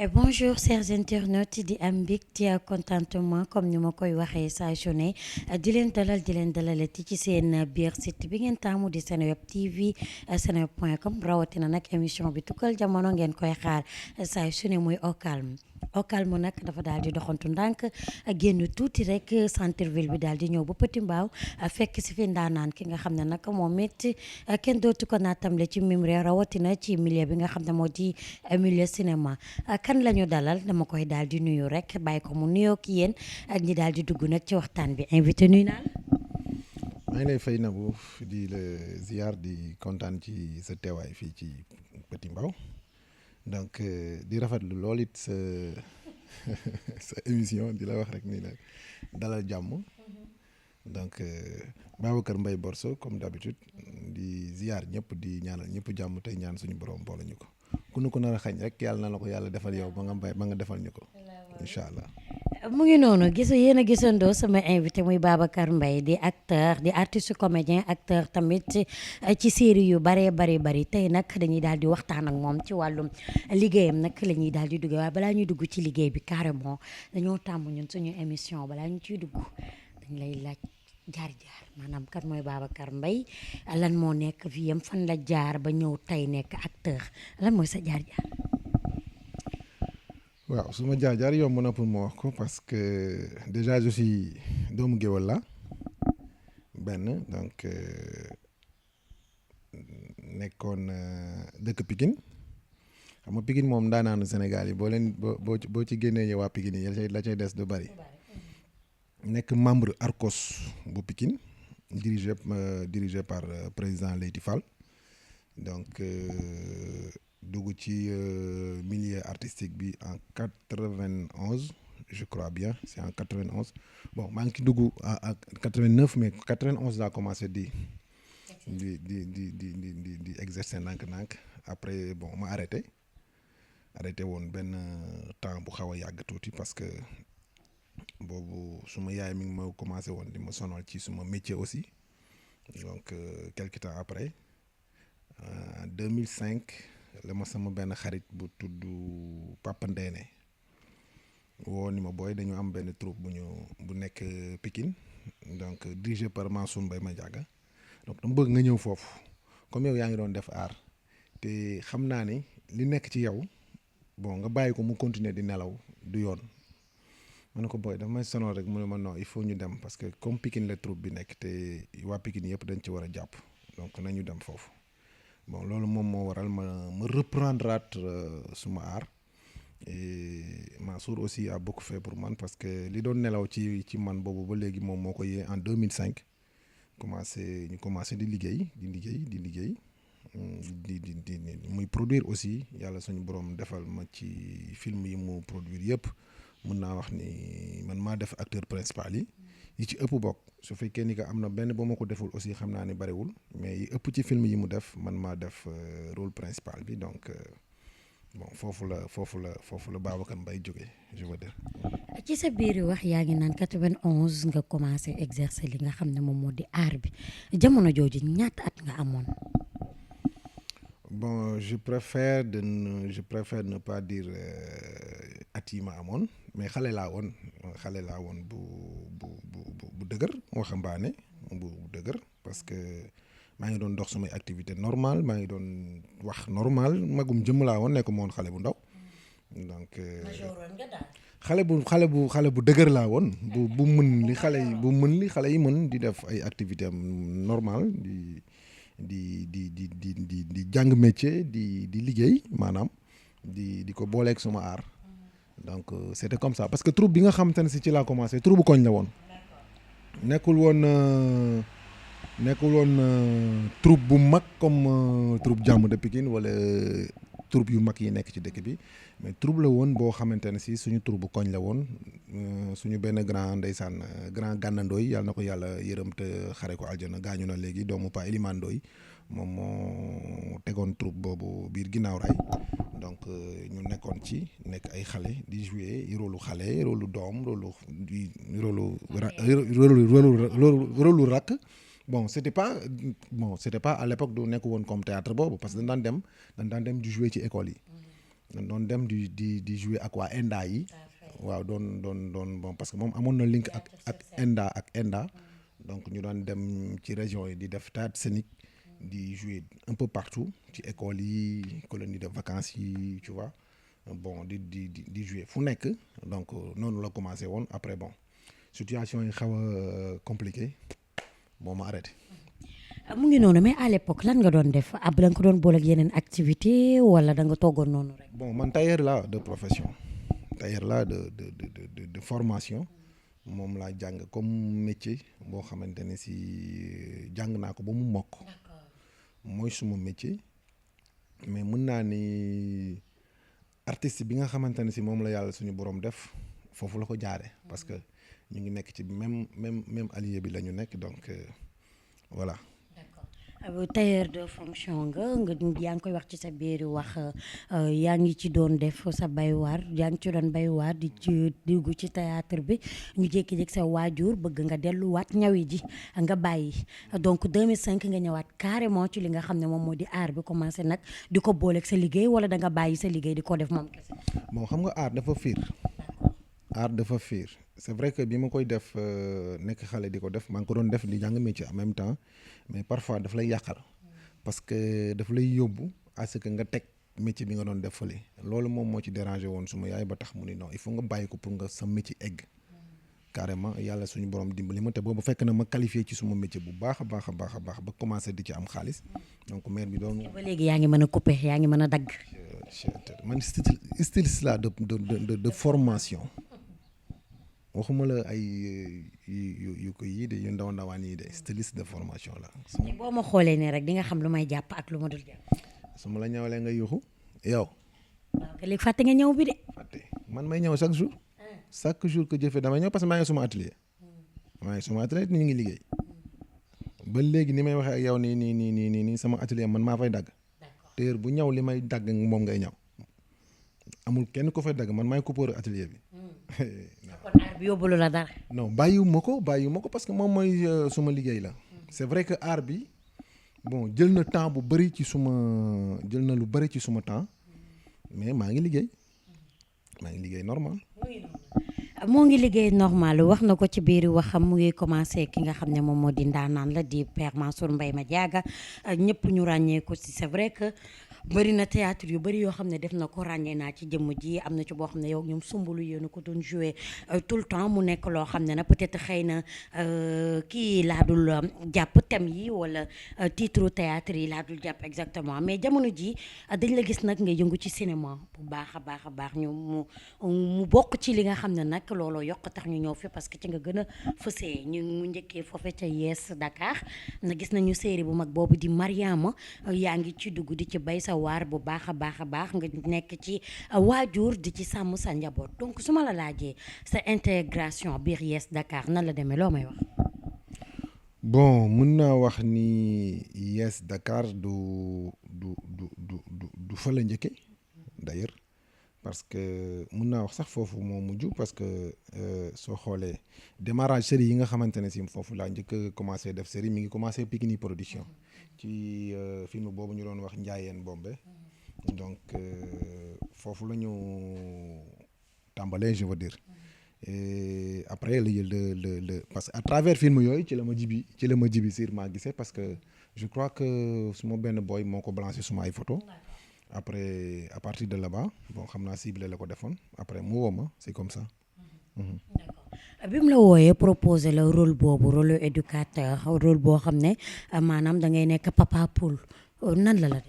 Bonjour chers internautes di am mbégte ak contentement comme ni ma koy waxee saa su ne di leen dalalati ci seen biir site bi ngeen taamu di Seneweb TV seneweb.com rawatina nag émission bi tukkal jamono ngeen koy xaar saa su ne muy Au Calme nag dafa daal di doxantu ndànk génn tuuti rek centre ville bi daal di ñëw ba Petit Mbaaw fekk si fi ndaanaan ki nga xam ne nag moom it kenn dootu ko naatamle ci mim réew rawatina ci milieu bi nga xam ne moo di milieu cinéma. Kan la ñu dalal dama koy daal di nuyu rek bàyyi ko mu nuyoo ki yéen ak ñi daal di dugg nag ci waxtaan bi invité nuyu naa la. maa ngi lay fay Nabou di la ziar di kontaan ci sa teewaay fii ci Petit Mbao donc di rafetlu lool it sa sa émission di la wax rek ni la dalal jàmm donc Babacar Mbaye Borso comme d'habitude di ziar ñëpp di ñaanal ñëpp jàmm tey ñaan suñu borom boole ñu ko. ku nu ko nar a xañ rek yàlla na la ko yàlla defal yow ba nga defal ñu ko incha allah. mu ngi noonu yéen a gisandoo sama invité muy Babacar Mbaye di acteur di artiste comédien acteur tamit ci série yu bari tey nag dañuy daal di waxtaan ak moom ci wàllum liggéeyam nag la ñuy daal di duggee waaye balaa ñuy dugg ci liggéey bi carrément dañoo tàmm ñun suñu émission balaa ñu ciy dugg dañ lay laaj jaar-jaar maanaam kan mooy Babacar Mbaye lan moo nekk fi yam fan la jaar ba ñëw tey nekk acteur lan mooy sa jaar-jaar. waaw su ma jaar-jaar yomb na pour ma wax ko parce que déjà je suis doomu géwël la benn donc nekkoon dëkk Pikine xam nga Pikine moom daanaanu Sénégal yi boo ci génnee waa Pikine yi la cay des du bari. nekk membre Arcos bu Pikine dirigé par président Leyti Fall donc dugg ci milieu artistique bi en 91 je crois bien c'est en 91 bon maa ngi ci dugg en 89 mais 91 laa commencé di exercer ndànk-ndànk après bon ma arrêté woon benn temps bu xaw a yàgg tuuti parce que boobu suma yaay mi ngi ma commencé woon di ma sonal ci suma métier aussi donc quelque temps après en 2005 la ma sama benn xarit bu tudd Papa Ndéné woo ni ma booy dañu am benn troupe bu nekk Pikine donc dirigé par Mansour Mbaye Madiaga donc dama bëgg nga ñëw foofu comme yow yaa ngi doon def art te xam naa ni li nekk ci yow bon nga bàyyi ko mu continuer di nelaw du yoon. ma ne ko booy dafa may sonal rek mu ne ma non il faut ñu dem parce que comme Pikine la troupe bi nekk te waa Pikine yëpp dañ ci war a jàpp donc nañu dem foofu bon loolu moom moo waral ma reprendre suma art et Mansour aussi a beaucoup fait pour man parce que li doon nelaw ci man boobu ba léegi moom moo ko yee en 2005 ñu commencé di liggéey muy produire aussi yàlla suñu borom defal ma ci film yi mu produire yëpp. mën naa wax ni man maa def acteur principal yi ci ëpp bokk su fekkee ni que am na benn ba ma ko deful aussi xam naa ni bariwul mais yi ëpp ci film yi mu def man maa def rôle principal bi donc bon foofu la Babacar Mbaye jógee je veux dire. ci sa biir wax yaa ngi naan 91 nga commencé exercer li nga xam ne moom moo di art bi jamono jooju ñaata at nga amoon. bon je préfère ne pas dire at yi ma amoon mais xale laa woon bu dëgër waxambaane bu dëgër parce que maa ngi doon dox samay activité normale maa ngi doon wax normal magum jëmm laa woon nekk moon xale bu ndaw donc xale bu dëgër laa woon bu mën li xale yi mën di def ay activité am normal di jàng métier di liggéey maanaam di ko booleeg suma art donc c'était comme ça parce que troupe bi nga xamante ne si ci laa commencé troupe bu koñ la woon nekkul woon troupe bu mag comme troupe jàmm de Pikine wala troupe yu mag yi nekk ci dëkk bi mais troupe la woon boo xamante ne si suñu troupe bu koñ la woon suñu benn grand ndeysaan grand gànnandooy yàlla na ko yàlla yërëm te xare ko aljana gaañu na léegi doomu Pa Elimane Ndoye moom moo tegoon troupe boobu biir ginnaaw raay donc ñu nekk ay xale di jouer rôle xale rôle doom rôle rakk bon c'était pas à l'époque du nekk woon comme théâtre boobu parce que dañ daan dem di jouer ci école yi doon dem di jouer ak waa ENDA yi. waaw doon bon parce que moom amoon na link ak ENDA. donc ñu doon dem ci région yi di def théâtre scénique di jouer un peu partout ci école yi colonie de vacances yi tu vois bon di jouer fu nekk donc noonu la commencé woon après bon situation yi xaw a compliqué bon ma arrêté. mu ngi noonu mais à l'époque lan nga doon def ab da nga ko doon boole ak yeneen activité wala da nga toogoon noonu rek. bon man tailleur laa de profession tailleur laa de formation moom laa jàng comme métier boo xamante ne si jàng naa ko ba mu mokk mooy suma métier mais mën naa ni artiste bi nga xamante ne si moom la yàlla suñu borom def foofu la ko jaare parce que ñu ngi nekk ci même allié bi la ñu nekk donc voilà. tailleur de fonction nga yaa ngi koy wax ci sa biir wax yaa ngi ci doon def sa baywaar yaa ngi ci doon baywaar di ci dugg ci théâtre bi ñu jékki-jékki sa waajur bëgg nga delluwaat ñawi ji nga bàyyi donc 2005 nga ñëwaat carrément ci li nga xam ne moom moo di art bi commencé nag di ko booleeg sa liggéey wala da nga bàyyi sa liggéey di ko def moom kese. bon xam nga art dafa fiir art dafa fiir c'est vrai que bi ma koy def nekk xale di ko def maa ngi ko doon def di jàng métier en même temps mais parfois daf lay yàqal parce que daf lay yóbbu à ce que nga teg métier bi nga doon def fële loolu moom moo ci dérangé woon suma yaay ba tax mu ni non il faut nga bàyyi ko pour nga sa métier egg carrément yàlla suñu borom dimbali ma te boobu fekk na ma qualifié ci suma métier bu baax a baax ba commencé di ci am xaalis donc mère bi doon. ba léegi yaa ngi mën a couper yaa ngi mën a dagg. man styliste la de formation. waxuma la ay yu ko yii de yu ndawaan yii de styliste de formation la. boo ma xoolee ne rek di nga xam lu may jàpp ak lu ma dul jàpp. su ma la ñawalee nga yuuxu yow. waaw léegi fàtte nga ñëw bi de. fàtte man may ñëw chaque jour que jëfee damay ñëw parce que maa ngi suma atelier. ñu ngi liggéey. ba léegi ni may waxee ak yow nii sama atelier man maa fay dagg. téer bu ñëw li may dagg moom ngay ñëw. amul kenn ko fay dagg man maay coupeur atelier bi. kon art bi yóbbalu la dara. non bàyyiwuma ko parce que moom mooy suma liggéey la. c'est vrai que art bi bon jël na temps bu bëri ci jël na lu bëri ci suma temps mais maa ngi liggéey normal. moo ngi liggéey normal wax na ko ci biir waxam mu ngi commencé ki nga xam ne moom moo di ndaanaan la di Père Mansour Mbaye Madiaga ñëpp ñu ràññee ko ci c'est vrai que bëri na théâtre yu bëri yoo xam ne def na ko ràññee naa ci jëmm ji am na ci boo xam ne yow ñoom sumbulu yéen ko doon jouer tout le temps mu nekk loo xam ne nag peut-être xëy na kii laa dul jàpp thème yi wala titre théâtre yi laa dul jàpp exactement mais jamono ji dañ la gis nag nga yëngu ci cinéma bu baax a baax ñu mu bokk ci li nga xam ne nag looloo yokk tax ñu ñëw fi parce que ci nga gën a fësee ñu mu njëkkee foofe ca Yes Dakar na gis nañu série bu mag boobu di Mariama yaa ngi ci dugg di ci bay sa waar bu baax a baax nga nekk ci waajur di ci sàmm sa njaboot donc su ma la laajee sa intégration biir Yes Dakar nan la demee loo may wax. bon mën naa wax ni Yes Dakar du fa la njëkke d'ailleurs parce que mën naa wax sax foofu moo mujj parce que soo xoolee démarrage série yi nga xamante ne si foofu laa njëkk a commencé def série mi ngi commencé Pikini Production ci film boobu ñu doon wax Njaayeen Bombe donc foofu la ñu tàmbalee je veux dire et après la jël le parce que à travers film yooyu ci la ma jibi siir maa gisee parce que je crois que suma benn boy moo ko balancé suma ay photo après à partir de là-bas bon xam naa ciblé la ko defoon après mu woo ma c'est comme ça. D'accord bi mu la wooyee proposé la rôle boobu rôle éducateur rôle boo xam ne maanaam da ngay nekk papa poule nan la def.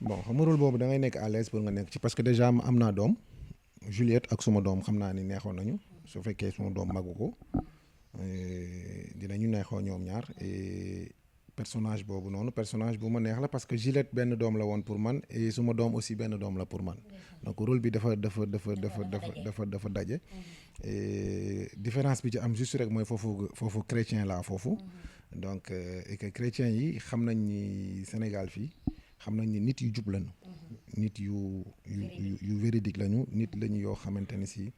bon xam nga rôle boobu da ngay nekk à l'aise pour nga nekk ci parce que déjà am naa doom Juliette ak suma doom xam naa ni neexoon nañu su fekkee suma doom magu ko dinañu neexoo ñoom ñaar et personnage boobu noonu personnage bu ma neex la parce que Juliette benn doom la woon pour man et suma doom aussi benn doom la pour man donc rôle bi dafa daje et différence bi ci am juste rek mooy foofu chrétien laa foofu donc et que chrétien yi xam nañ ni Sénégal fii xam nañ ni nit yu jub lañu nit yu véridique lañu nit lañu yoo xamante ne si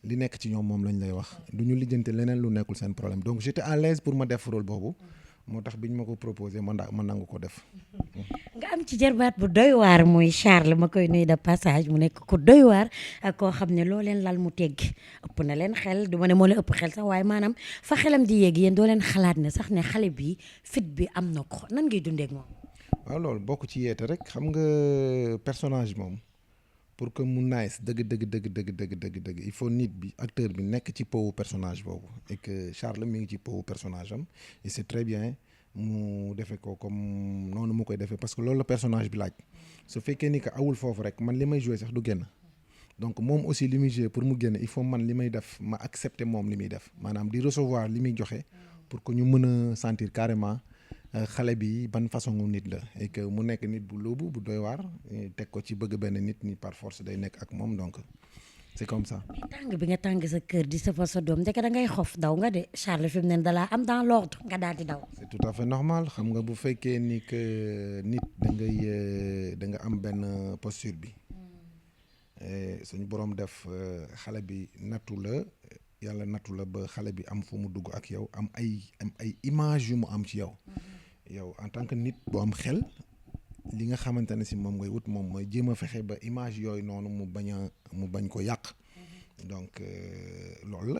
li nekk ci ñoom moom lañ lay wax du ñu lijjante leneen lu nekkul seen problème donc j'étais à l'aise pour ma def rôle boobu moo tax biñ ma ko proposé ma nangu ko def. nga am ci jarbaat bu doy waar muy Charles ma koy nuyu de passage mu nekk ku doy waar ak koo xam ne loo leen lal mu teggi ëpp na leen xel du ma ne moo leen ëpp xel sax waaye maanaam fa xelam di yéeg yéen doo leen xalaat ne sax ne xale bi fit bi am na ko nan ngay dundee ak moom. waaw loolu bokk ci yeete rek xam nga personnage moom pour que mu nice dëgg il faut nit bi acteur bi nekk ci powu personnage boobu et que Charles mi ngi ci powu personnage am et c'est très bien mu defee ko comme noonu mu koy defee parce que loolu la personnage bi laaj su fekkee ni que awul foofu rek man li may jouer sax du génn donc moom aussi li muy jouer pour mu génn il faut man li may def ma accepter moom li muy def maanaam di recevoir li muy joxe pour que ñu mën a sentir carrément xale bi ban façon nit la et que mu nekk nit bu lóobu bu doy waar teg ko ci bëgg benn nit ni par force day nekk ak moom donc c'est comme ça. mais tàng bi nga tàng sa kër di safal sa doom ndeke da ngay xof daw nga de Charles fi mu ne dalaa am dans l'ordre nga daal di daw. c'est tout à fait normal xam nga bu fekkee ni que nit da nga am benn posture bi suñu borom def xale bi nattu la yàlla nattu la ba xale bi am fu mu dugg ak yow am ay image yu mu am ci yow. yow en tant que nit boo am xel li nga xamante ne si moom ngay wut moom mooy jéem a fexe ba image yooyu noonu mu bañ ko yàq donc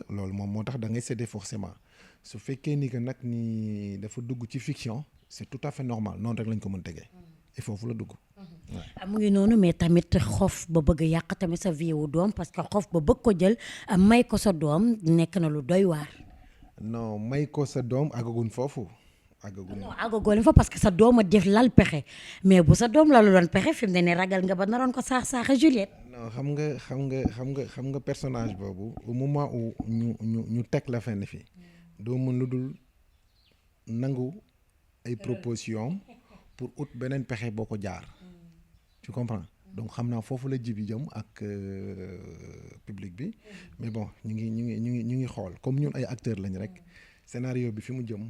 loolu moom moo tax da ngay céder forcément su fekkee ni que nag ni dafa dugg ci fiction c'est tout à fait normal noonu rek lañ ko mën tegee il faut fu la dugg. mu ngi noonu mais tamit xof ba bëgg yàq tamit sa vie wu doom parce que xof ba bëgg ko jël may ko sa doom nekk na lu doy waar. non may ko sa doom àggaguñ foofu. non àggagoo leen fa parce que sa doom a def lal pexe mais bu sa doom la doon pexe fi mu ne nii ragal nga ba naroon ko saaxa Juliette. non xam nga personnage boobu au moment où ñu teg la fenn fii doo mën lu dul nangu ay proposition pour ut beneen pexe boo ko jaar tu comprends donc xam naa foofu la jibi jëm ak public bi mais bon ñu ngi xool comme ñun ay acteurs lañ rek. scénario bi fi mu jëm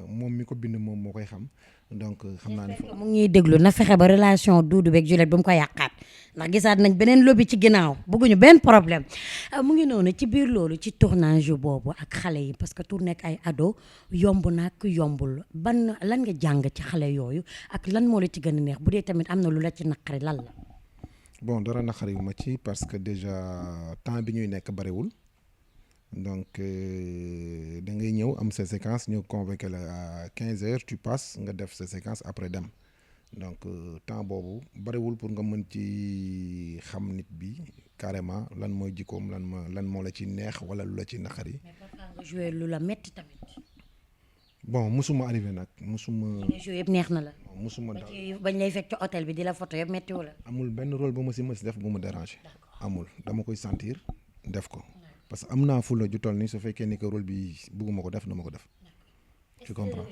moom mi ko bind moom moo koy xam donc xam naa ne mu ngi déglu na fexe ba relation Doudou beeg Juliette ba mu ko yàqaat ndax gisaat nañ beneen lobby ci ginnaaw bëgguñu benn problème mu ngi noonu ci biir loolu ci tournage boobu ak xale yi parce que tourné ak ay ado yomb nag yombul ban lan nga jàng ci xale yooyu ak lan moo la ci gën a neex bu dee tamit am na lu la ci naqari lan la. bon dara naqariwu ma ci parce que déjà temps bi ñuy nekk bariwul. donc da ngay ñëw am sa séquence ñëw convoqué la à 15h tu passes nga def sa séquence après dem donc temps boobu bariwul pour nga mën ci xam nit bi carrément lan mooy jikkoom lan moo la ci neex wala lu la ci naqari. mais parfois nga joué lu la metti tamit. bon musuma arrivé nag musuma. li nga joué yëpp neex na la. musuma daal bañ lay fekk ci hôtel bi di la photo yëpp metti wala. amul benn rôle bu ma si mës def bu ma déranger. amul dama koy sentir def ko. parce que am naa fulla ju toll ni su fekkee ni que rôle bi bëgguma ko def na ma ko def. tu comprends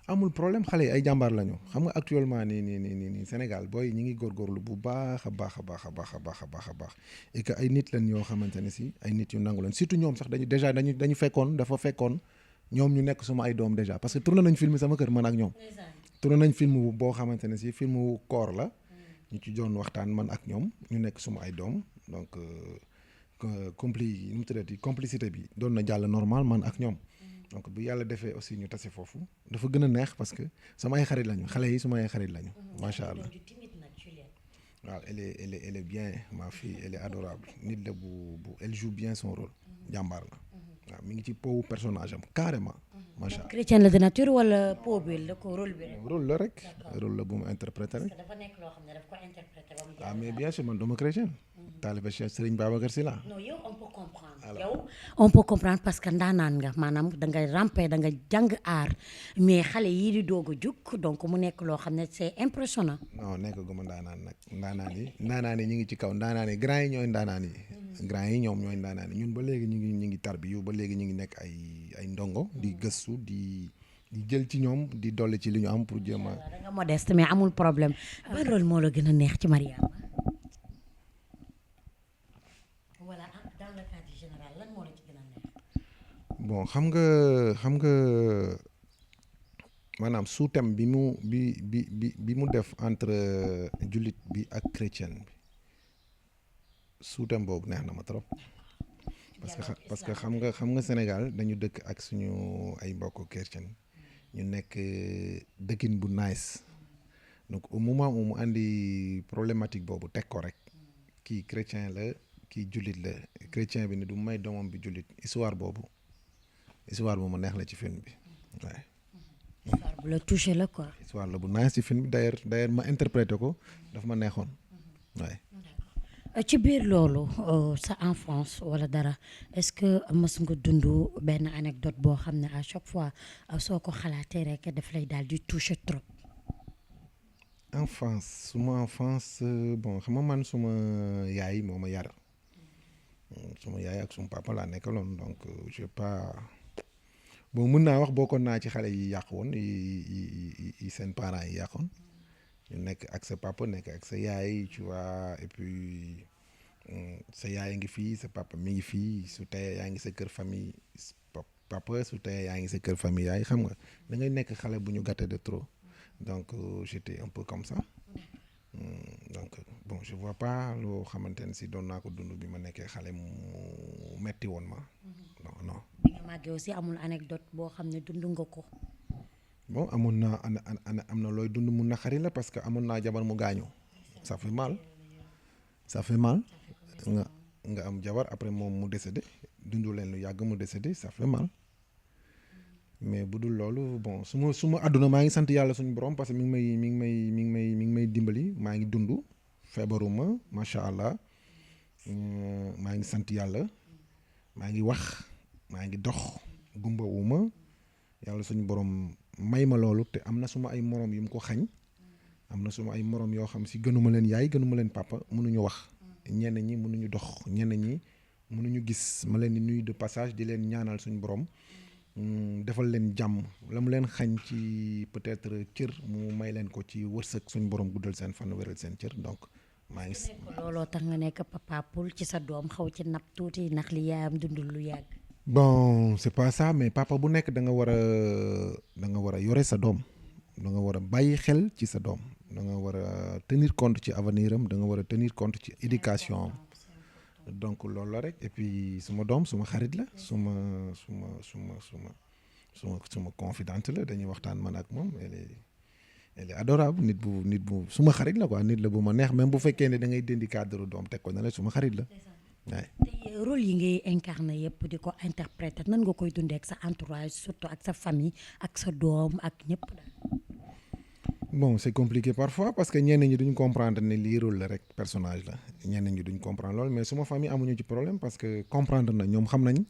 amul problème xale yi ay jàmbaar lañu xam nga actuellement nii Sénégal booy ñi ngi góorgóorlu bu baax a baax et que ay nit lañ yoo xamante ne si ay nit yu nangu lañ surtout ñoom sax dañu fekkoon ñoom ñu nekk suma ay doom déjà parce que tourné nañ film sama kër man ak ñoom. tourné nañ film boo xamante ne si film koor la ñu ci doon waxtaan man ak ñoom ñu nekk suma ay doom donc. complicité bi doon na jàll normal man ak ñoom donc bu yàlla defee aussi ñu tase foofu dafa gën a neex parce que sama ay xarit lañu xale yi suma ay xarit lañu macha allah waaw elle est bien ma fille elle est adorable nit la bu elle joue bien son rôle jàmbaar la waaw mi ngi ci powu personnage am carrément macha allah. chrétien la de nature wala po bi la ko rôle bi rek. rôle la rek rôle la bu mu interprété rek. dafa nekk loo xam ne daf ko interprété ba mu ah mais bien sûr man duma chrétien. taalibe Cheikh Serigne Babacar Sy la. non yow on peut comprendre. yow on peut comprendre parce que ndaanaan nga maanaam da nga ramper da nga jàng aar mais xale yii di doog a jug donc mu nekk loo xam ne c'est impressionnant. non nekk gu ma ndaanaan nag ndaanaan yi ñu ngi ci kaw ndaanaan yi grand yi ñooy ndaanaan yi. grand yi ñoom ñooy ndaanaan yi ñun ba léegi ñu ngi tarbiyu ba léegi ñu ngi nekk ay ndongo di gëstu di jël ci ñoom di dolli ci li ñu am pour jéem a. da nga modeste mais amul problème. ban rôle moo la gën a neex ci Mariama. voilà dans le cadre général lan moo la ci gën a neex. bon xam nga maanaam sous-thème bi mu def entre jullit bi ak chrétien bi sous-thème boobu neex na ma trop parce que xam nga Sénégal dañu dëkk ak suñu ay mbokk chrétien ñu nekk dëkkin bu nice donc au moment où mu andi problématique boobu teg ko rek kii chrétien la kii jullit la chrétien bi ne du may doomam bi jullit histoire bu ma neex la ci film bi waaye. histoire bu la touché la quoi. histoire la bu nice ci film bi d'ailleurs ma interprété ko daf ma neexoon waaye. ci biir loolu sa enfance wala dara est-ce que mës nga dund benn anecdote boo xam ne à chaque fois soo ko xalaatee rek daf lay daal di toucher trop. suma enfance bon xam nga man suma yaay moo ma yar suma yaay ak suma papa laa nekkaloon donc j'ai pas bon mën naa wax bokkoon naa ci xale yi yàq woon yi seen parents yi yàqoon ñu nekk ak sa papa nekk ak sa yaay tu vois et puis sa yaay ngi fii sa papa mi ngi fii su teyee yaa ngi sa kër famille papa su teyee yaa ngi sa kër famille yaay xam nga da ngay nekk xale bu ñu gâté de trop donc j'étais un peu comme ça donc bon je vois pas loo xamante ne si doon naa ko dund bi ma nekkee xale mu metti woon ma non. bi nga màggee aussi amul anecdote boo xam ne dund nga ko. bon amoon naa am na looy dund mu naqari la parce que amoon naa jabar mu gaañu ça fait mal nga am jabar après moom mu décédé dundu leen lu yàgg mu décédé ça fait mal mais bu dul loolu bon su ma àdduna maa ngi sant yàlla suñu borom parce que mi ngi may dimbali maa ngi dund feebaruma macha allah maa ngi sant yàlla maa ngi wax maa ngi dox gumbawuma yàlla suñu borom may ma loolu te am na suma ay morom yu mu ko xañ am na suma ay morom yoo xam si gënuma leen yaay gënuma leen papa mënuñu wax ñenn ñi mënuñu dox ñenn ñi mënuñu gis ma leen di nuyu de passage di leen ñaanal suñu borom defal leen jàmm la mu leen xañ ci peut-être cër mu may leen ko ci wërsëg suñu borom guddal seen fan wéral seen cër donc maa ngi. looloo tax nga nekk papa poule ci sa doom xaw ci napp tuuti ndax li yaayam dundul lu yàgg. bon c'est pas ça mais papa bu nekk da nga war a yore sa doom da nga war a bàyyi xel ci sa doom da nga war a tenir compte ci avenir am da nga war a tenir compte ci éducation am donc loolu la rek et puis suma doom suma xarit la suma confidente la dañuy waxtaan man ak moom elle est adorable nit bu suma xarit la quoi nit la bu ma neex même bu fekkee ne da ngay dindi cadre doom teg ko na la suma xarit la waaye. tey rôle yi ngay incarné yëpp di ko interpréter nan nga koy dundee ak sa entourage surtout ak sa famille ak sa doom ak ñëpp daal. bon c'est compliqué parfois parce que ñenn ñi duñ comprendre ne lii rôle la rek personnage la ñenn ñi duñ comprendre loolu mais suma famille amuñu ci problème parce que comprendre na ñoom xam nañ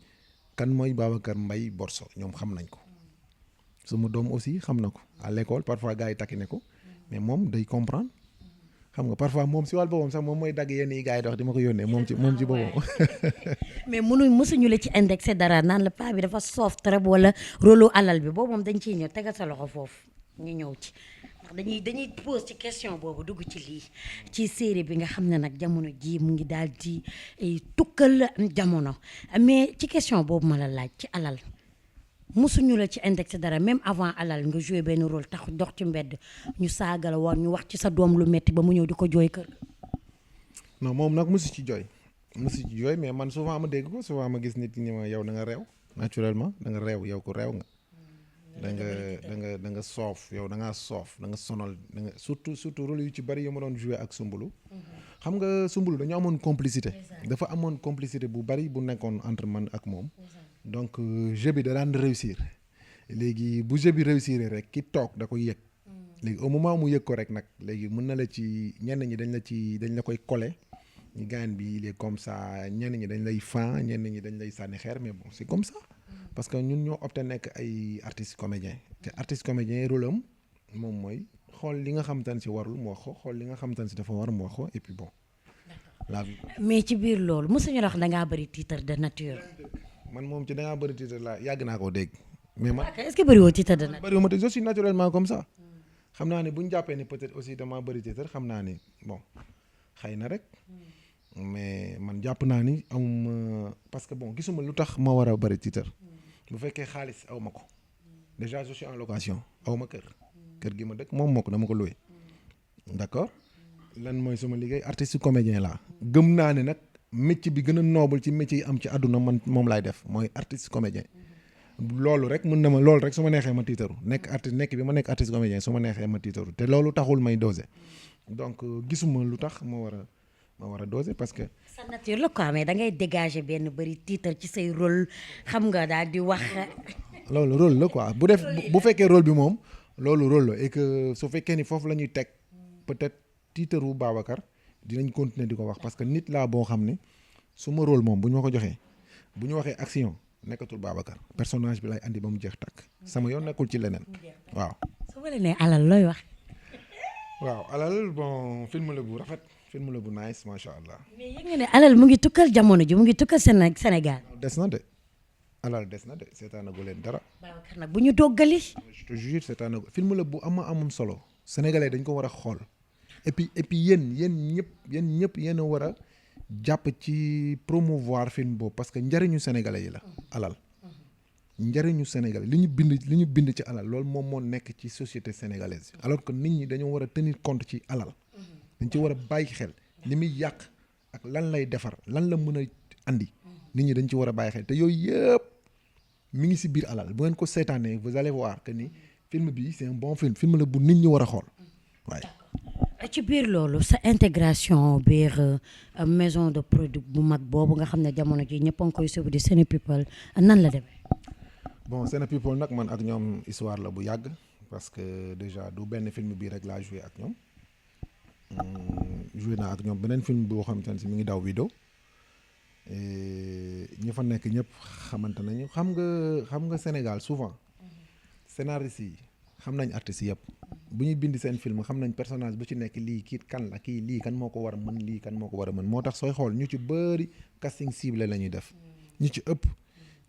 kan mooy Babacar Mbaye Borso ñoom xam nañ ko suma doom aussi xam na ko à l'école parfois gars yi takki ne ko mais moom day comprendre xam nga parfois moom si wàllu boppam sax moom mooy dagg yenn yi gars yi dox di ma ko yónnee moom ci boppam. mais mësuñu la ci indexé dara naan la paa bi dafa soof trop wala rôle alal bi boobu moom dañ ciy ñëw tegal sa loxo foofu ñu ñëw ci. dañuy pose ci question boobu dugg ci lii ci série bi nga xam ne nag jamono ji mu ngi daal di tukkal jamono mais ci question boobu ma la laaj ci alal mosuñu la ci indexé dara même avant alal nga joué benn rôle tax dox ci mbedd ñu saaga la war ñu wax ci sa doom lu metti ba mu ñëw di ko jooy kër. non moom nag mosu ci jooy mais man souvent ma dégg ko souvent ma gis nit ñi ma yow da nga réew naturellement da nga réew yow ko réew nga. da nga soof yow da ngaa soof da nga sonal da nga surtout rôle yu ci bari yu ma doon joué ak Soumboulou xam nga Soumboulou dañu amoon complicité dafa amoon complicité bu bari bu nekkoon entre man ak moom donc jeu bi da daan réussir léegi bu jeu bi réussir rek ki toog da koy yëg léegi au moment mu yëg ko rek nag léegi mën na la ci ñenn ñi dañ la koy coller ñu gaañ bi il est comme ça ñenn ñi dañ lay fan ñenn ñi dañ lay sànni xeer mais bon c'est comme ça parce que ñun ñoo opté nekk ay artistes comédiens te artiste comédien rôle am moom mooy xool li nga xamante ne si warul mu wax ko xool li nga xamante ne si dafa war mu wax ko et puis bon. la vie. mais ci biir loolu mosuñu la wax da ngaa bëri titre de nature. man moom ci da ngaa bëri titre la yàgg naa koo dégg. mais man est-ce que bëriwoo titre de nature. bëriwuma titre je suis naturellement comme ça. xam naa ne bu ñu jàppee ne peut-être aussi damaa bëri titre xam naa ni bon xëy na rek. mais man jàpp naa ni amuma parce que bon gisuma lu tax ma war a bëri titre. bu fekkee xaalis aw ma ko déjà je suis en location aw ma kër gi ma dëkk moom moo ko dama ko loué d'accord lan mooy sama liggéey artiste comédien laa gëm naa ne nag métier bi gën a noble ci métier yi am ci àdduna man moom laay def mooy artiste comédien loolu rek mën na ma loolu rek su ma neexee ma tiitaru nekk artiste nekk bi ma nekk artiste comédien su ma neexee ma tiitaru te loolu taxul may doser donc gisuma lu tax ma war a doser parce que. sa nature la quoi mais da ngay dégager benn bëri tiitar ci say rôle xam nga daal di wax. loolu rôle la quoi bu fekkee rôle bi moom loolu rôle la et que su fekkee ni foofu la ñuy teg peut-être tiitaru Babacar dinañ continuer di ko wax parce que nit laa boo xam ne su ma rôle moom bu ñu ma ko joxee bu ñu waxee action nekkatul Babacar personnage bi lay andi ba mu jeex tàkk sama yoon nekkul ci leneen waaw. su ma la nee alal looy wax. waaw alal bon film la bu rafet film la bu nice macha allah. mais yëg nga ne alal mu ngi tukkal jamono ji mu ngi tukkal Sénégal. des na de alal des na de seetaanagu leen dara. Babacar nag bu ñu doggali. je te jure seetaanagu film la bu amam solo sénégalais dañ ko war a xool et puis yéen ñëpp yéen a war a jàpp ci promouvoir film boobu parce que njariñu sénégalais yi la alal njariñu sénégalais li ñu bind ci alal loolu moom moo nekk ci société sénégalaise alors que nit ñi dañoo war a tenir compte ci alal dañ ci war a bàyyi xel li muy yàq ak lan lay defar lan la mën a andi nit ñi dañ ci war a bàyyi xel te yooyu yëpp mi ngi si biir alal bu ngeen ko seetaanee vous allez voir que ni film bi c'est un bon film la bu nit ñi war a xool waaye. ci biir loolu sa intégration biir maison de produit bu mag boobu nga xam ne jamono ji ñëpp a ngi koy suivre di Sénépeople nan la demee. bon Sénépeople nag man ak ñoom histoire la bu yàgg parce que déjà du benn film bii rek laa joué ak ñoom joué naa ak ñoom beneen film boo xamante ne si mi ngi daw vidéo ñi fa nekk ñëpp xamante nañu xam nga Sénégal souvent scénariste yi xam nañ artistes yëpp bu ñuy bind seen film xam nañ personnage bu ci nekk lii kii kan la kii lii kan moo ko war a mën lii kan moo ko war a mën moo tax sooy xool ñu ci bëri casting ciblé la ñuy def ñu ci ëpp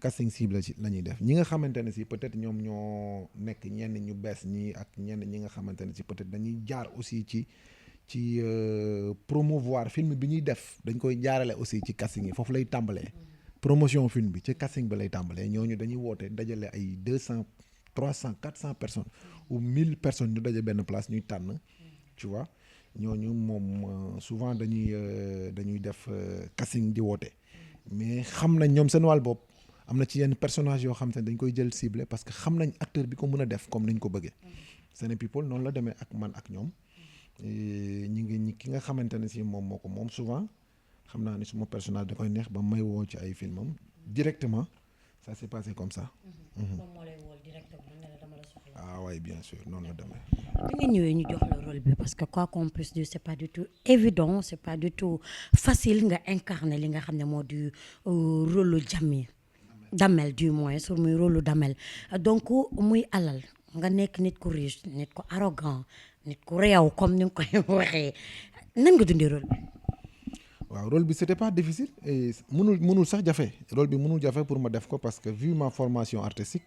casting ciblé ci la ñuy def ñi nga xamante ne si peut-être ñoom ñoo nekk ñenn ñu bees ñi ak ñenn ñi nga xamante ne si peut-être dañuy jaar aussi ci promouvoir film bi ñuy def dañ koy jaarale aussi ci casting yi foofu lay tàmbalee promotion film bi ci casting bi lay tàmbalee ñooñu dañuy woote dajale ay 200 300 400 personnes ou 1000 personnes ñu daje benn place ñuy tànn tu vois ñooñu moom souvent dañuy def casting di woote mais xam nañ ñoom seen wàll bopp am na ci yenn personnage yoo xam te ne dañ koy jël ciblé parce que xam nañ acteur bi ko mën a def comme niñ ko bëggee Sénépeople noonu la demee ak man ak ñoom ki nga xamante ne si moom moo ko moom souvent xam naa ni suma personnage da koy neex ba may woo ci ay filmam directement ça s'est passé comme ça. moom moo lay woo directement ne la dama la soxla. ah oui bien sûr noonu la demee. bi nga ñëwee ñu jox la rôle bi parce que quoi qu'on puisse dire c'est pas du tout évident c'est pas du tout facile nga incarner li nga xam ne moo di rôle lu Damel du moins sur muy rôle lu Damel donc muy alal nga nekk nit ku riche nit ku arrogant nit ku réew comme ni nga koy waxee nan nga dundee rôle bi. waaw rôle bi c'était pas difficile et mënul sax jafe rôle bi mënul jafe pour ma def ko parce que vu ma formation artistique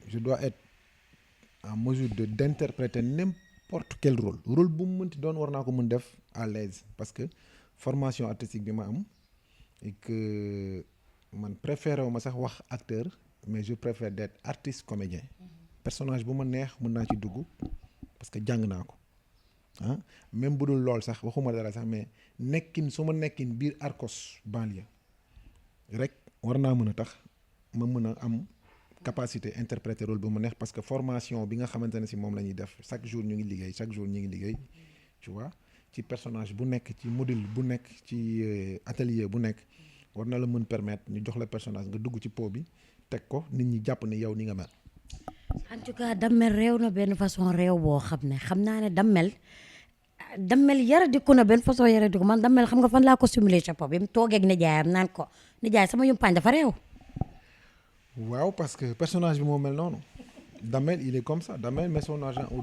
je dois être en mesure d'interpréter n'importe quel rôle bu mu mënti doon war naa ko mën def à l'aise parce que formation artistique bi ma am et que man préféré wu ma sax wax acteur mais je préfère d'être artiste comédien personnage bu ma neex mën naa ci dugg parce que jàng naa ko ah même bu dul lool sax waxuma dara sax mais su ma nekkin biir Arcos banlieue rek war naa mën a tax ma mën a am capacité interpréter rôle bu ma neex parce que formation bi nga xamante ne si moom la ñuy def chaque jour ñu ngi liggéey tu vois ci personnage bu nekk ci modèle bu nekk ci atelier bu nekk war na la mën permettre ñu jox la personnage nga dugg ci pot bi teg ko nit ñi jàpp ne yow ni nga mel. en tout cas Damel réew na benn façon réew boo xam naa ne Damel yaradiku na benn façon yaradiku man Damel xam nga fan laa ko simulé ca pop bi mu toogee ak nijaayam naan ko nijaay sama yumpaañ dafa réew. waaw parce que personnage bi moo mel noonu Damel il est comme ça Damel met son argent au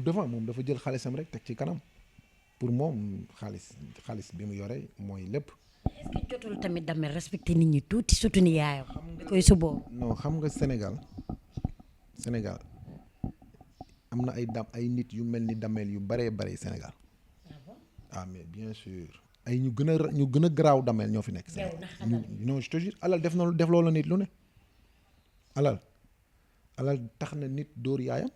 devant moom dafa jël xaalisam rek teg ci kanam pour moom xaalis bi mu yore mooy lépp. est-ce que jotul tamit Damel respecté nit ñi tuuti surtout ni yaayam. di koy suboo. non xam nga Sénégal am na ay nit yu mel ni Damel yu baree bare Sénégal. ah mais bien sûr ay ñu gën a garaaw Damel ñoo fi nekk. non je te jure alal def loola nit lu ne. alal tax na nit dóor yaayam.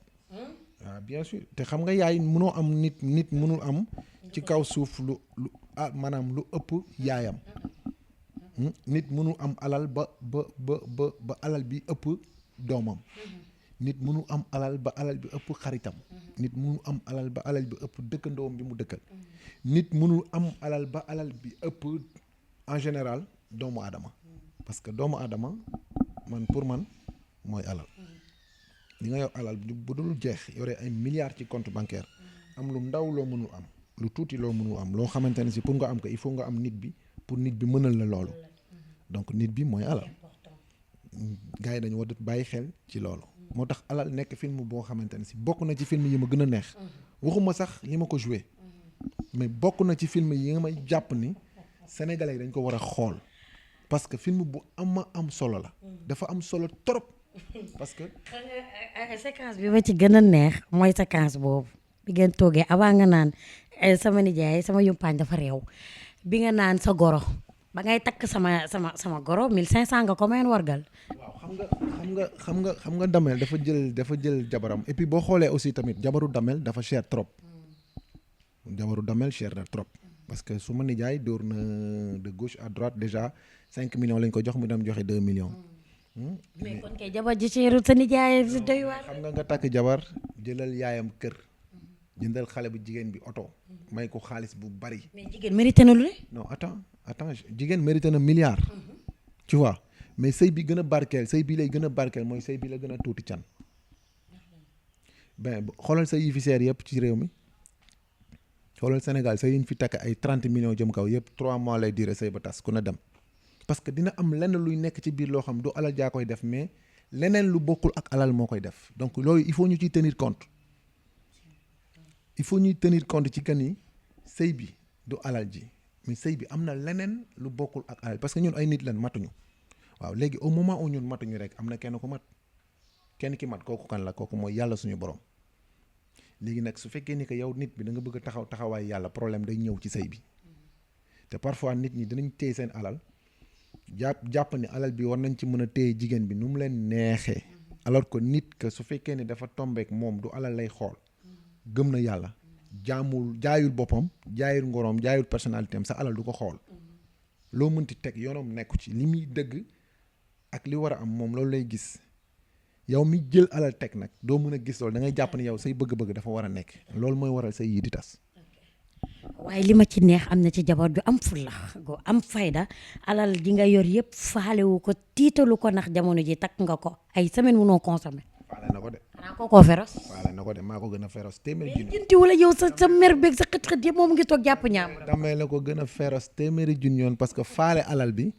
bien sûr te xam nga yaay mënoo am nit mënul am ci kaw suuf lu maanaam lu ëpp yaayam. nit mënu am alal ba alal bi ëpp doomam. nit mënu am alal ba alal bi ëpp xaritam. nit mënu am alal ba alal bi ëpp dëkkandoom bi mu dëkkal. nit mënu am alal ba alal bi ëpp en général doomu aadama. parce que doomu aadama pour man mooy alal. li nga yor alal bu dul jeex yore ay milliards ci compte bancaire am lu ndaw loo mënul am lu tuuti loo mënul am loo xamante ne si pour nga am ko il faut nga am nit bi pour nit bi mënal la loolu donc nit bi mooy alal gars yi dañu war a bàyyi xel ci loolu moo tax alal nekk film boo xamante ne si bokk na ci film yi ma gën a neex waxuma sax li ma ko joué mais bokk na ci film yi nga may jàpp ni sénégalais yi dañ ko war a xool parce que film bu am solo la dafa am solo trop parce que séquence bi ma ci gën a neex mooy séquence boobu bi ngeen toogee avant nga naan sama nijaay sama yumpaañ dafa réew bi nga naan sa goro ba ngay takk sama goro 1500 nga ko meen wargal. waaw xam nga Damel dafa jël jabaram et puis boo xoolee aussi tamit jabaru Damel dafa cher trop jabaru Damel cher na trop parce que su ma nijaay dóor na de gauche à droite déjà 5 millions lañ ko jox mu dem joxe 2 millions. mais kon kay jabar ji seerul sa nijaay si doy waar. xam nga takk jabar jëlal yaayam kër jëndal xale bu jigéen bi oto may ko xaalis bu bari. mais jigéen mérité na lu ne. non attends jigéen mérité na milliard. tu vois mais sëy bi gën a barkeel sëy bi lay gën a barkeel mooy sëy bi la gën a tuuti can. ben xoolal sëy yi fi seer yëpp ci réew mi xoolal Sénégal sëy yi ñu fi takk ay 30 millions jëm kaw yëpp 3 mois lay duré sëy ba tas ku na dem. parce que dina am lenn luy nekk ci biir loo xam du alal jaa koy def mais leneen lu bokkul ak alal moo koy def donc loolu il faut ñu ciy tenir compte il faut ñuy tenir compte ci kan yi sëy bi du alal ji mais sëy bi am na leneen lu bokkul ak alal parce que ñun ay nit lan matuñu waaw léegi au moment où ñun matuñu rek am na kenn ku mat kenn ki mat kooku kan la kooku mooy yàlla suñu borom léegi nag su fekkee ni que yow nit bi da nga bëgg a taxawaay yàlla problème day ñëw ci sëy bi te parfois nit ñi dinañ téye seen alal jàpp ni alal bi war nañ ci mën a téye jigéen bi nu mu leen neexee alors que nit que su fekkee ni dafa tombeek moom du alal lay xool gëm na yàlla jaayul boppam jaayul ngoroom jaayul personnalité am sa alal du ko xool loo mënti teg yoonam nekku ci li muy dëgg ak li war a am moom loolu lay gis yow mi jël alal teg nag doo mën a gis loolu da ngay jàpp ni yow say bëgg-bëgg dafa war a nekk loolu mooy waral say yii di tas. waaye li ma ci neex am na ci jabar ju am fulla go am fayda alal ji nga yor yëpp faalewu ko tiitalu ko ndax jamono ji takk nga ko ay semaine munoo consommé. faale na ko de. xanaa kookoo féroce. faale na ko de maa ko gën a féroce téeméeri junni. jënti wala yow sa mer beeg sa xët-xët yëpp moom ngi toog jàpp ñaam. damay la ko gën a féroce téeméeri junni yoon parce que faale alal bi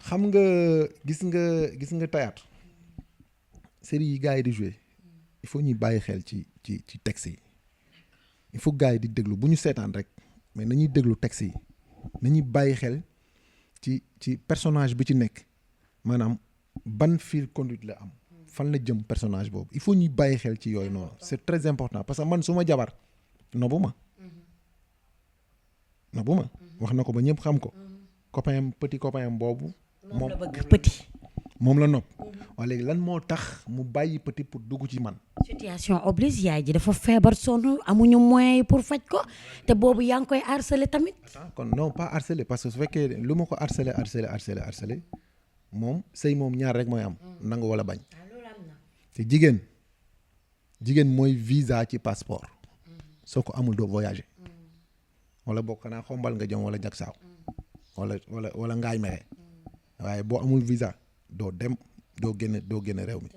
xam nga gis nga théâtre série yi gars yi di jouer il faut ñuy bàyyi xel ci texte yi. il faut gars yi di déglu bu ñu seetaan rek mais nañuy déglu texte yi nañuy bàyyi xel ci personnage bi ci nekk maanaam ban fil conduite la am fan la jëm personnage boobu il faut ñuy bàyyi xel ci yooyu noonu c'est très important parce que man su ma jabar nobu ma wax na ko ba ñëpp xam ko copain petit copain boobu moom la bëgg petit moom la nopp waaw léegi lan moo tax mu bàyyi petit pour dugg ci man. situation oblige yaay ji dafa feebar sonn amuñu moyens yi pour faj ko te boobu yaa ngi koy harceler tamit. kon non pas harceler parce que su fekkee lu ma ko harceler moom sëy moom ñaar rek mooy am. nangu wala bañ. te jigéen mooy visa ci passeport. soo ko amul doo voyager. wala bokk naa xombal nga jëm wala jagsaaw. wala ngaay mexe waaye boo amul visa. doo dem doo génn réew mi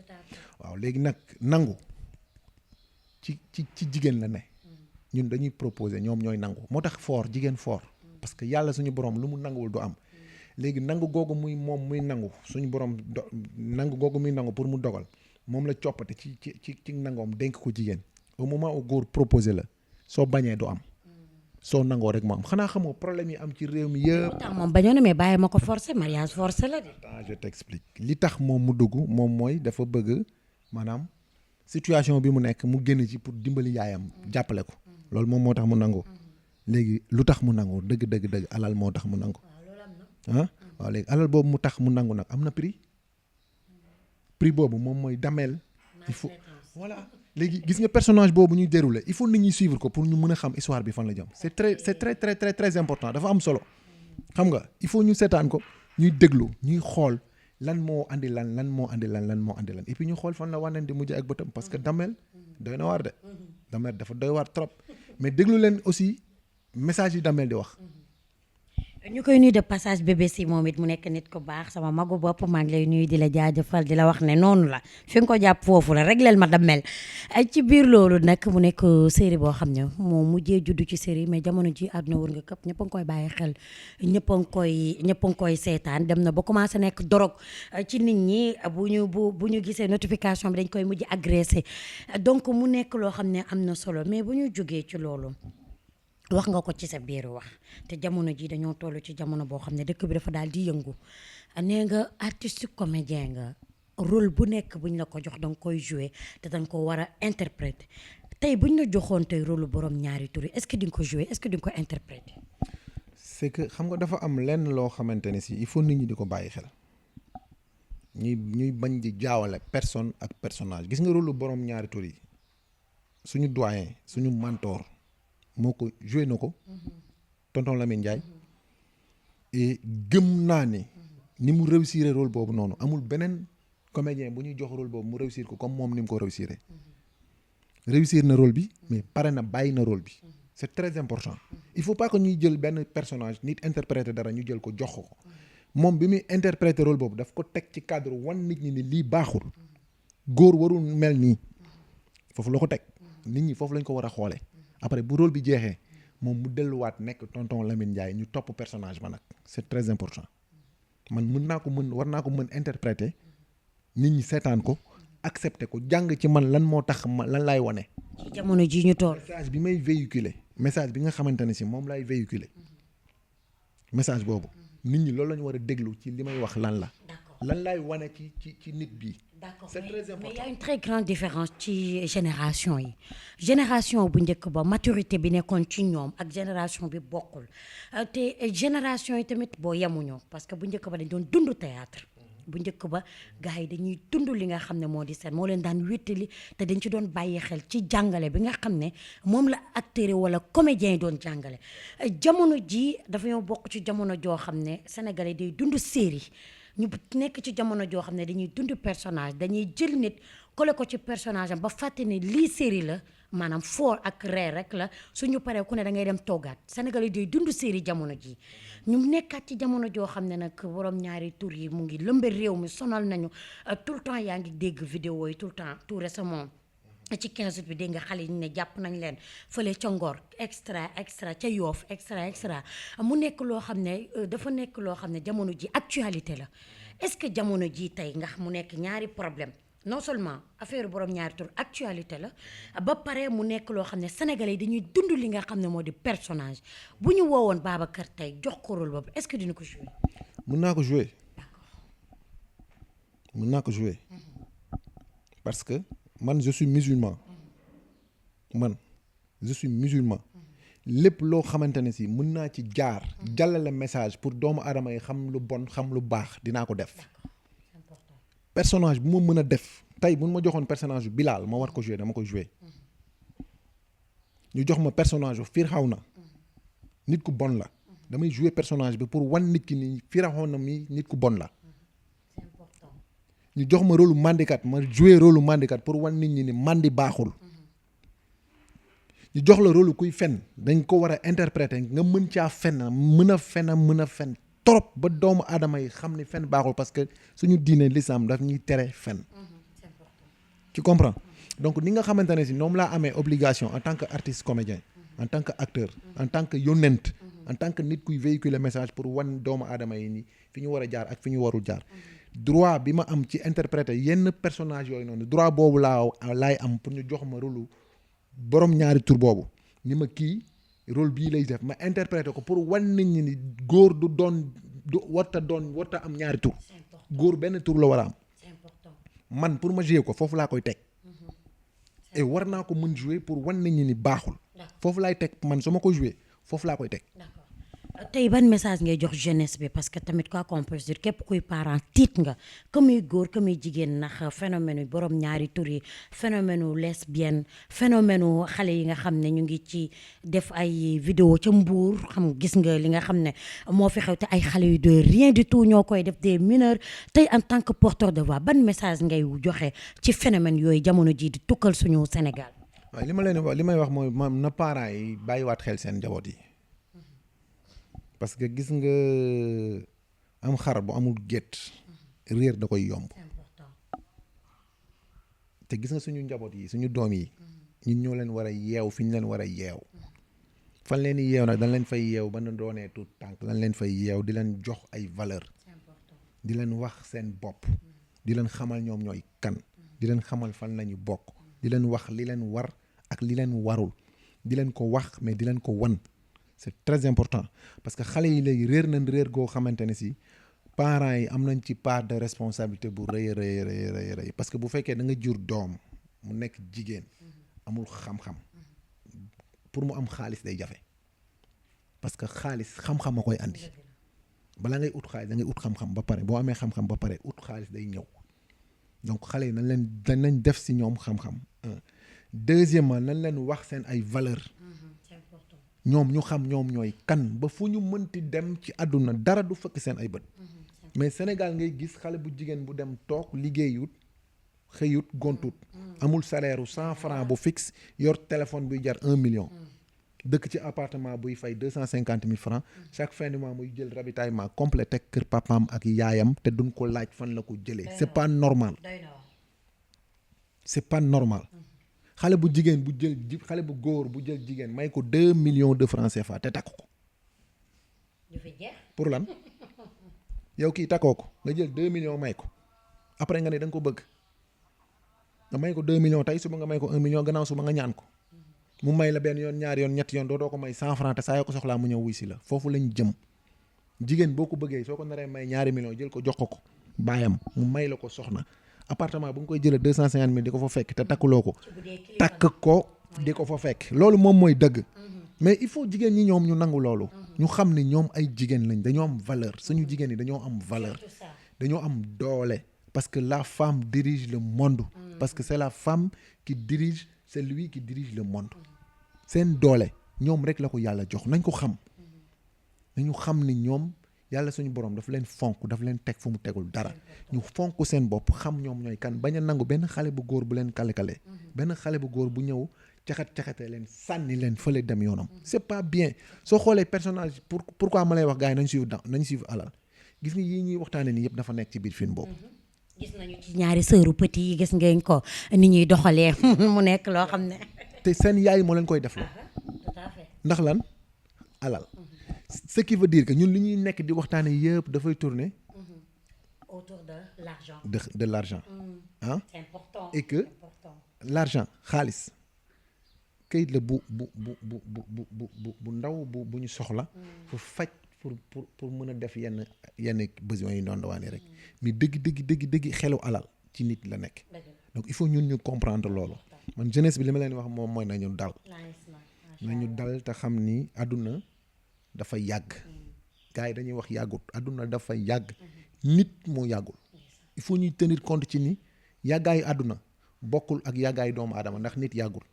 waaw léegi nag nangu ci jigéen la ne ñun dañuy proposer ñoom ñooy nangu moo tax jigéen fort parce que yàlla suñu borom lu mu nanguwul du am léegi nangu googu muy nangu suñu borom nangu googu muy nangu pour mu dogal moom la coppate ci nangoom dénk ko jigéen au moment où góor proposer la soo bañee du am soo nangoo rek moo am xanaa xamoo problème yi am ci réew mi yëpp. tax moom bañoon na mais bàyyi ma ko forcé mariage forcé la de. attends je t'explique li tax moom mu dugg moom mooy dafa bëgg maanaam situation bi mu nekk mu génn ci pour dimbali yaayam jàppale ko loolu moom moo tax mu nangu léegi lu tax mu nangu dëgg alal moo tax mu nangu waaw léegi alal boobu mu tax mu nangu nag am na prix boobu moom mooy dameel il faut voilà léegi gis nga personnage boobu ñuy dérouler il faut nit ñi suivre ko pour ñu mën a xam histoire bi fan la jëm c'est très important dafa am solo xam nga il faut ñu seetaan ko ñuy déglu ñuy xool lan moo andi lan et puis ñu xool fan la wànneen di mujj ak bëtam parce que Damel doy na waar de Damel dafa doy waar trop mais déglu leen aussi message yi Damel di wax. ñu koy nuyu de passage BBC moom it mu nekk nit ko baax sama magu bopp maa ngi lay nuyu di la jaajëfal di la wax ne noonu la fi nga ko jàpp foofu la régleel ma Damel ci biir loolu nag mu nekk série boo xam ne moo mujjee juddu ci série mais jamono ji àdduna wër nga këpp ñëpp a ngi koy bàyyi xel ñëpp a ngi koy seetaan dem na ba commencé nekk dorog ci nit ñi bu ñu gisee notification bi dañ koy mujj agressé donc mu nekk loo xam ne am na solo mais bu ñu jógee ci loolu wax nga ko ci sa biir wax te jamono ji dañoo toll ci jamono boo xam ne dëkk bi dafa daal di yëngu nee nga artiste comédien nga rôle bu nekk buñ la ko jox danga koy jouer te danga ko war a interpréter tey buñ la joxoon tey rôle borom ñaari tur yi est-ce que di nga ko jouer est-ce que di nga ko interpréter. c'est que xam nga dafa am lenn loo xamante ne si il faut nit ñi di ko bàyyi xel ñuy bañ di jaawale personne ak personnage gis nga rôle borom ñaari tur yi suñu doyen suñu mentor. moo ko joué na ko tonton Lamine Ndiaye et gëm naa ni mu réussir rôle boobu noonu amul beneen comédien bu ñuy jox rôle boobu mu réussir ko comme moom ni mu ko réussir na rôle bi mais pare na bàyyi na rôle bi c'est très important il faut pas que ñuy jël benn personnage nit interpréter dara ñu jël ko jox ko moom bi muy interpréter rôle boobu daf ko teg ci cadre wan nit ñi ni lii baaxul góor warul mel nii foofu la ko teg nit ñi foofu lañ ko war a xoolee après bu rôle bi jeexee moom mu delluwaat nekk tonton Lamine Ndiaye ñu topp personnage ba nag c'est très important man war naa ko mën interpréter nit ñi seetaan ko accepter ko jàng ci man lan moo tax lan laay wane. ci jamono ji ñu toll. message bi may véhiculer message bi nga xamante ne si moom laay véhiculer message boobu nit ñi loolu la ñu war a déglu ci li may wax lan la. lan laay wane ci nit bi. D'accord c'est très important. mais il y a une très grande différence ci génération yi génération bu njëkk ba maturité bi nekkoon ci ñoom ak génération bi bokkul te génération yi tamit boo yemuñoo parce que bu njëkk ba dañ doon dund théâtre bu njëkk ba gars yi dañuy dund li nga xam ne moo di seen moo leen daan wéttali te dañ ci doon bàyyi xel ci jàngale bi nga xam ne moom la acteur yi wala comédien yi doon jàngale jamono ji dafa ñoo bokk ci jamono joo xam ne sénégalais day dund série ñu nekk ci jamono joo xam ne dañuy dund personnage dañuy jël nit collé ko ci personnage am ba fàtte ne lii série la maanaam foor ak ree rek la suñu paree ku ne da ngay dem toggaat Sénégal yi day dund série jamono ji ñu nekkaat ci jamono joo xam ne nag borom ñaari tur yi mu ngi lëmbe réew mi sonal nañu tout le temps yaa ngi dégg vidéo yi tout le temps tout récemment ci 15 août bi dégg nga xale yi ñu ne jàpp nañ leen fële ca Ngor extra ca Yoff extra mu nekk loo xam ne dafa nekk loo xam ne jamono ji actualité la est-ce que jamono ji tey nga mu nekk ñaari problème non seulement affaire borom ñaari tur actualité la ba pare mu nekk loo xam ne sénégalais yi dañuy dund li nga xam ne moo di personnage bu ñu woowoon Babacar tey jox ko rôle boobu est-ce que dina ko jouer. mën naa ko jouer parce que man je suis musulman lépp loo xamante ne si mën naa ci jaar jàllale message pour doomu aadama yi xam lu bon xam lu baax dinaa ko def personnage bu ma mën a def tey bu ma joxoon personnage bu Bilal ma war ko jouer dama ko jouer ñu jox ma personnage bu Firawna nit ku bon la damay jouer personnage bi pour wan nit ki ni Firawna mi nit ku bon la ñu jox ma rôle mandikat ma jouer rôle mandikat pour wan nit ñi ni mandi baaxul ñu jox la rôle kuy fen dañ ko war a interpréter nga mën caa fen mën a fen trop ba doomu aadama yi xam ni fen baaxul parce que suñu diine l'islam daf ñuy tere fen tu comprends donc ni nga xamante ne si ñoom laa amee obligation en tant que artiste comédien en tant que acteur en tant que yonent en tant que nit kuy véhiculer message pour wan doomu aadama yi ni fi ñu war a jaar ak fi ñu warul jaar droit bi ma am ci interpréter yenn personnage yooyu noonu droit boobu laay am pour ñu jox ma rôle borom ñaari tur boobu ni ma kii rôle bii lay def ma interpréter ko pour wan nit ñi ni góor warta am ñaari tur góor benn tur la war a am man pour ma jouer ko foofu laa koy teg et war naa ko mën jouer pour wan nit ñi ni baaxul foofu laay teg man su ma ko jouer foofu laa koy teg tey ban message ngay jox jeunesse bi parce que tamit quoi qu'on peut dire képp kuy parent tiit nga que muy góor que muy jigéen ndax phénomène yu borom ñaari tur yi phénomène u lesbienne phénomène u xale yi nga xam ne ñu ngi ci def ay vidéo ca Mbour xam gis nga li nga xam ne moo fi xew te ay xale yu de rien du tout ñoo koy def des mineurs tey en tant que porteur de voix ban message ngay joxe ci phénomène yooyu jamono ji di tukkal suñu Sénégal. waaw li ma leen wax li may wax mooy maam na parents yi bàyyiwaat xel seen njaboot yi parce que gis nga am xar bu amul gétt réer da koy yomb te gis nga suñu njaboot yi suñu doom yi ñun ñoo leen war a yeew fi ñu leen war a yeew fan leen di yeew nag dañ leen fay yeew ba na doonee tout tànk dañ leen fay yeew di leen jox ay valeur di leen wax seen bopp di leen xamal ñoom ñooy kan di leen xamal fan lañu bokk di leen wax li leen war ak li leen warul di leen ko wax mais di leen ko wan c'est très important parce que xale yi léegi réer nañ réer goo xamante ne si parents yi am nañ ci part de responsabilité bu rëy parce que bu fekkee da nga jur doom mu nekk jigéen amul xam-xam pour mu am xaalis day jafe parce que xaalis xam-xam a koy andi balaa ngay ut xaalis da ngay ut xam-xam ba pare boo amee xam-xam ba pare ut xaalis day ñëw donc xale yi dañ leen def si ñoom xam-xam deuxièmement nañ leen wax seen ay valeur ñoom ñu xam ñoom ñooy kan ba fu ñu mënti dem ci àdduna dara du fëkk seen ay bët mais Sénégal ngay gis xale bu jigéen bu dem toog liggéeyut xëyut gontut amul salaire u 100 francs bu fixe yor téléphone buy jar 1 million dëkk ci appartement buy fay 250 000 francs chaque fin du mois muy jël ravitaillement complet teg kër papaam ak yaayam te duñ ko laaj fan la ko jëlee c'est pas normal c'est pas normal xale bu jigéen bu jël xale bu góor bu jël jigéen may ko 2 millions de francs CFA te takk ko pour lan yow kii takkoo ko nga jël 2 millions may ko après nga ne da nga ko bëgg nga may ko 2 millions tey suba nga may ko 1 million gannaaw suba nga ñaan ko mu may la benn yoon ñaari yoon ñetti yoon doo ko may 100 francs te saa yoo ko soxlaa mu ñëw wuy si la foofu lañ jëm jigéen boo ko bëggee soo ko naree may ñaari millions jël ko jox ko baayam mu may la ko soxna appartement bu nga koy jëlee 250 000 di ko fa fekk te takkuloo ko takk ko di ko fa fekk loolu moom mooy dëgg mais il faut jigéen ñi ñoom ñu nangu loolu ñu xam ne ñoom ay jigéen lañ dañoo am valeur suñu jigéen ñi dañoo am valeur dañoo am doole parce que la femme dirige le monde parce que c'est la femme qui dirige c'est lui qui dirige le monde seen doole ñoom rek la ko yàlla jox nañ ko xam nañu xam ni ñoom yàlla suñu borom dafa leen fonk dafa leen teg fu mu tegul dara ñu fonk seen bopp xam ñoom ñooy kan bañ a nangu benn xale bu góor bu leen kale-kale benn xale bu góor bu ñëw caxat-caxatee leen sànni leen fële dem yoonam c'est pas bien soo xoolee personnage pourquoi ma lay wax gars yi nañ suivre alal gis nga yii ñuy waxtaane nii yëpp dafa nekk ci biir film boobu gis nañu ci ñaari sœuru petit yi gis ngeen ko ni ñuy doxalee mu nekk loo xam ne te seen yaay moo leen koy def la ndax lan alal ce qui veut dire que ñun li ñuy nekk di waxtaane yëpp dafay tourner autour de l'argent de l'argent ah c'est important et que l'argent xaalis kayit la bu ndaw bu ñu soxla pour faj pour mën a def yenn besoins yi doon dawaane rek mais dëgg xelu alal ci nit la nekk donc il faut ñun ñu comprendre loolu man jeunesse bi li ma leen wax moom mooy nañu dal te xam ni àdduna dafa yàgg gars yi dañuy wax yàggut àdduna dafa yàgg nit moo yàggul il faut ñuy tenir compte ci ni yàggaayu àdduna bokkul ak yàggaayu doomu aadama ndax nit yàggul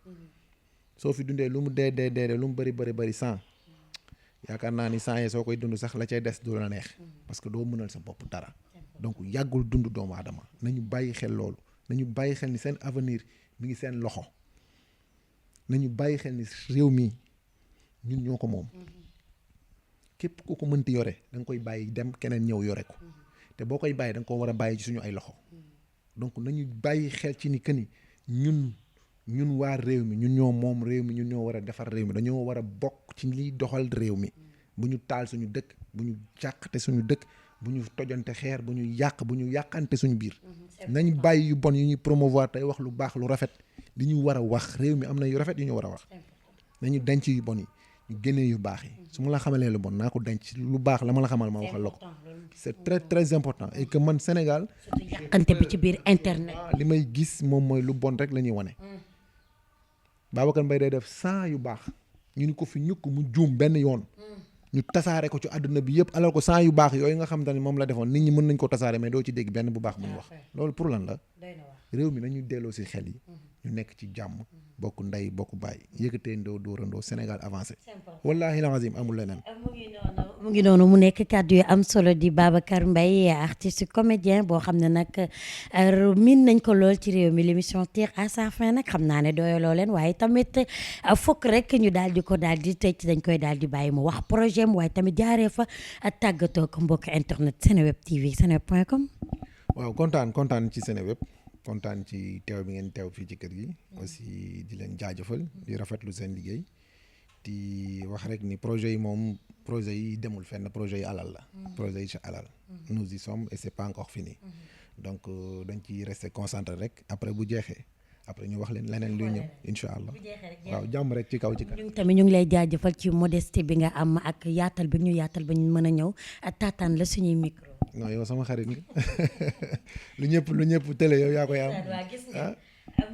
soo fi dundee lu mu dee lu mu bëri 100 yaakaar naa ni 100 yi soo koy dund sax la cay des du la neex parce que doo mënal sa bopp dara donc yàggul dund doomu aadama nañu bàyyi xel loolu nañu bàyyi xel ni seen avenir mi ngi seen loxo nañu bàyyi xel ni réew mi ñun ñoo ko moom képp ku ko mënti yore da nga koy bàyyi dem keneen ñëw yore ko te boo koy bàyyi da nga ko war a bàyyi ci suñu ay loxo donc nañu bàyyi xel ci ni que ni ñun waa réew mi ñun ñoo moom réew mi ñun ñoo war a defar réew mi dañoo war a bokk ci liy doxal réew mi bu ñu taal suñu dëkk bu ñu jàqate suñu dëkk bu ñu tojante xeer bu ñu yàqante suñu biir nañu bàyyi yu bon yu ñuy promouvoir tey wax lu baax lu rafet li ñu war a wax réew mi am na yu rafet yu ñu war a wax nañu denc yu bon yi ñu génnee yu baax yi su ma la xamalee lu bon naa ko denc lu baax la ma la xamal ma waxal la ko c'est très très important et que man Sénégal yàqante bi ci biir internet li may gis moom mooy lu bon rek la ñuy wane Babacar Mbaye day def 100 yu baax ñu ni ko fi ñukk mu juum benn yoon ñu tasaare ko ci àdduna bi yëpp alors que sang yu baax yooyu nga xam te ne moom la defoon nit ñi mën nañ ko tasaare mais doo ci dégg benn bu baax bu ñu wax loolu pour lan la réew mi nañu delloo si xel yi ñu nekk ci jàmm bokk ndey bokk baay yëkkatee ndoo dóorandoo Sénégal avancé wallahi lazim amul leneen mu ngi noonu mu nekk kàddu yu am solo di Babacar Mbaye artiste comédien boo xam ne nag miin nañ ko lool ci réew mi l'émission tire à sa fin nag xam naa ne doyaloo leen waaye tamit fokk rek ñu daal di ko daal di tëj dañ koy daal di bàyyi mu wax projet am waaye tamit jaaree fa tàggatoo ko mbokk internet Seneweb TV seneweb.com. waaw kontaan ci Seneweb kontaan ci teew bi ngeen teew fii ci kër gi aussi di leen jaajëfal di rafetlu seen liggéey di wax rek ni projet yi moom projet yi demul fenn projet yi alal la projet yi ci alal nous y sommes et c'est pas encore fini donc dañ ci rester concentré rek après bu jeexee après ñu wax leen leneen luy ñëw incha allah waaw jàmm rek ci kaw ci kanam. ñu tamit ñu ngi lay jaajëfal ci modestie bi nga am ak yaatal bi ñu yaatal ba ñu mën a ñëw taataan la suñuy micro. non yow sama xarit nga lu ñëpp télé yow yaa koy am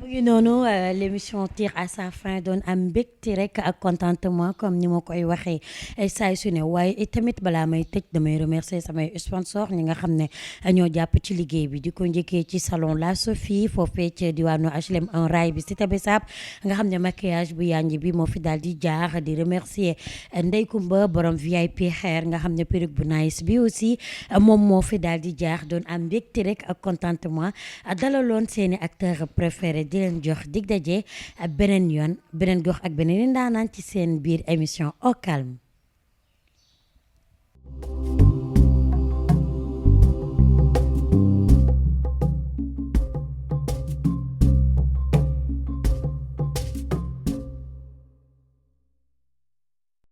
mu ngi noonu l'émission tire à sa fin doon am mbégte rek ak contentement comme ni ma koy waxee saay su ne waaye tamit balaa may tëj damay remercier samay sponsor ñi nga xam ne ñoo jàpp ci liggéey bi di ko njëkkee ci salon La Sophie foofee ci diwaanu HLM 1 raay bi Cité Bissap nga xam ne maquillage bu yanj bi moo fi daal di jaar di remercier Ndey Kumba borom VIP hair nga xam ne perruque bu nice bi aussi moom moo fi daal di jaar doon am mbégte rek ak contentement dalaloon seeni acteur préféré di leen jox dig daje beneen yoon beneen gox ak beneen ndaanaan ci seen biir émission Au Calme.